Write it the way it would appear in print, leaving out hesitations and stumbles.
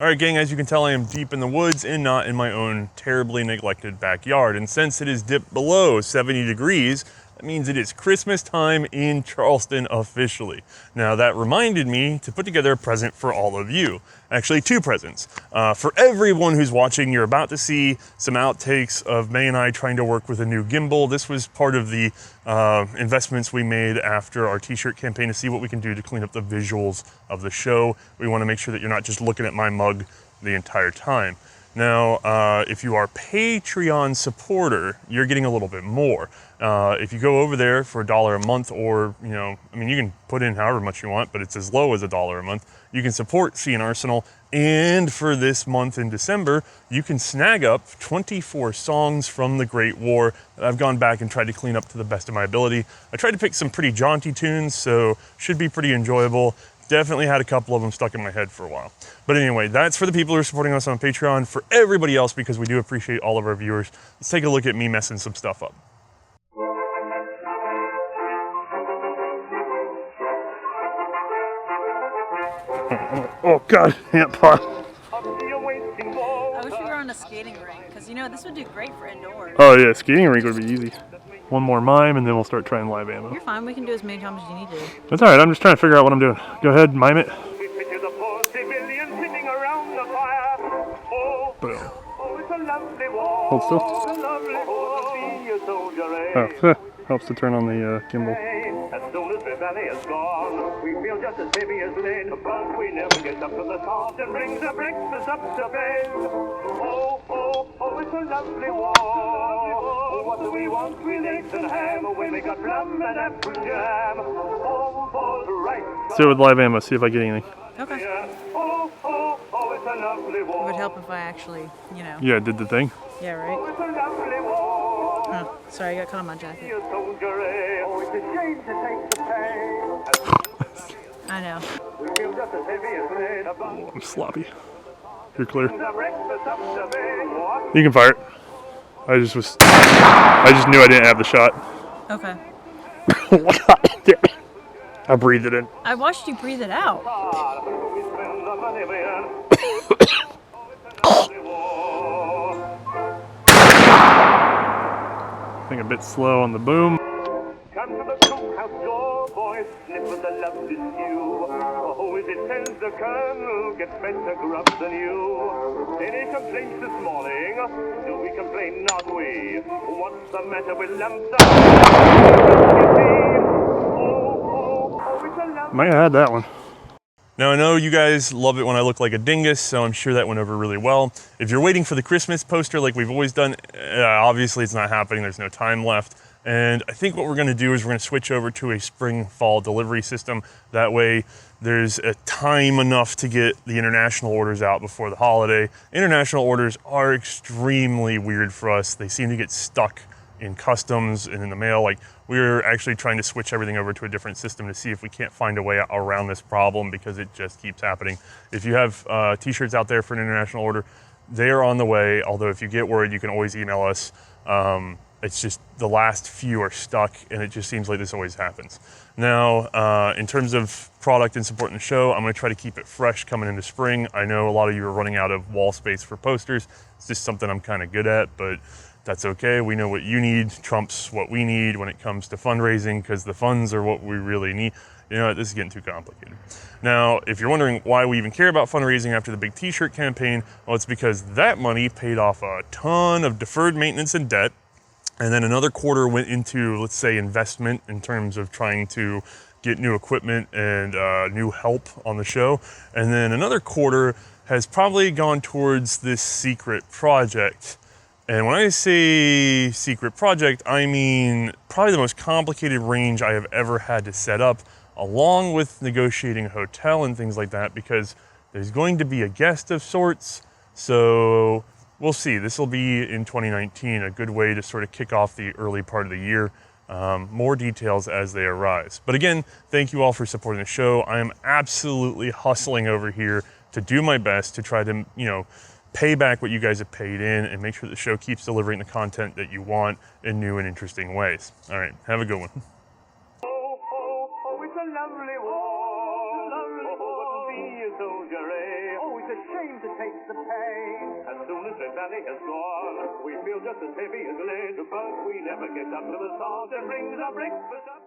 Alright gang, as you can tell I am deep in the woods and not in my own terribly neglected backyard. And since it is dipped below 70 degrees, that means it is Christmas time in Charleston officially. Now that reminded me to put together a present for all of you. Actually, two presents. For everyone who's watching, you're about to see some outtakes of May and I trying to work with a new gimbal. This was part of the investments we made after our t-shirt campaign to see what we can do to clean up the visuals of the show. We want to make sure that you're not just looking at my mug the entire time. Now, if you are a Patreon supporter, you're getting a little bit more. If you go over there for $1 a month, or, you know, I mean, you can put in however much you want, but it's as low as $1 a month. You can support C&Rsenal, and for this month in December, you can snag up 24 songs from the Great War that I've gone back and tried to clean up to the best of my ability. I tried to pick some pretty jaunty tunes, so should be pretty enjoyable. Definitely had a couple of them stuck in my head for a while. But anyway, that's for the people who are supporting us on Patreon. For everybody else, because we do appreciate all of our viewers, let's take a look at me messing some stuff up. Oh God, ant pot. I wish we were on a skating rink, because you know, this would do great for indoors. Oh yeah, skating rink would be easy. One more mime and then we'll start trying live ammo. You're fine, we can do as many times as you need to. That's alright, I'm just trying to figure out what I'm doing. Go ahead, mime it. Boom. Hold still. Oh, helps to turn on the gimbal. As soon as the valley is gone, we feel just as heavy as lead, but we never get up to the top and bring the breakfast up to bed. Oh, oh, oh, it's a lovely war. What do we want? We eggs and ham when we got plum and apple jam. Oh, oh, right. Let's do it with live ammo, see if I get anything. Okay. Oh, oh, oh, it's a lovely war. It would help if I actually, you know. Yeah, did the thing. Yeah, right? Oh, it's a lovely war. Oh, sorry, I got caught on my jacket. Oh, it's a shame to take the pain. I know. We feel just as heavy as lead. Oh, I'm sloppy. You're clear. The breakfast up to bed. You can fire it. I just knew I didn't have the shot. Okay. I breathed it in. I watched you breathe it out. We spend the money, man. I think a bit slow on the boom. Come to the cookhouse door, boys, sniff of the lovely stew. Oh, as it says the colonel gets better grub than you. Any complaints this morning? Do we complain? Not we. What's the matter with lumps of... Oh, it's a lump. Might have had that one. Now I know you guys love it when I look like a dingus, so I'm sure that went over really well. If you're waiting for the Christmas poster like we've always done, obviously it's not happening, there's no time left. And I think what we're gonna do is we're gonna switch over to a spring-fall delivery system. That way there's a time enough to get the international orders out before the holiday. International orders are extremely weird for us. They seem to get stuck in customs and in the mail. Like, we're actually trying to switch everything over to a different system to see if we can't find a way around this problem, because it just keeps happening. If you have t-shirts out there for an international order, they are on the way. Although if you get worried, you can always email us. It's just the last few are stuck, and it just seems like this always happens. Now, in terms of product and supporting the show, I'm gonna try to keep it fresh coming into spring. I know a lot of you are running out of wall space for posters. It's just something I'm kind of good at, but that's okay. We know what you need trumps what we need when it comes to fundraising, because the funds are what we really need. You know, this is getting too complicated. Now, if you're wondering why we even care about fundraising after the big t-shirt campaign, well, it's because that money paid off a ton of deferred maintenance and debt. And then another quarter went into, let's say, investment in terms of trying to get new equipment and new help on the show. And then another quarter has probably gone towards this secret project. And when I say secret project, I mean probably the most complicated range I have ever had to set up, along with negotiating a hotel and things like that, because there's going to be a guest of sorts. So we'll see. This will be in 2019, a good way to sort of kick off the early part of the year. More details as they arise. But again, thank you all for supporting the show. I am absolutely hustling over here to do my best to try to, you know, pay back what you guys have paid in and make sure the show keeps delivering the content that you want in new and interesting ways. All right, have a good one. Oh, oh, oh, it's a lovely war. Oh, be a soldier, eh? Oh, it's a shame to take the pain. As soon as the valley has gone, we feel just as heavy as lead, but we never get up to the salt and brings our breakfast up.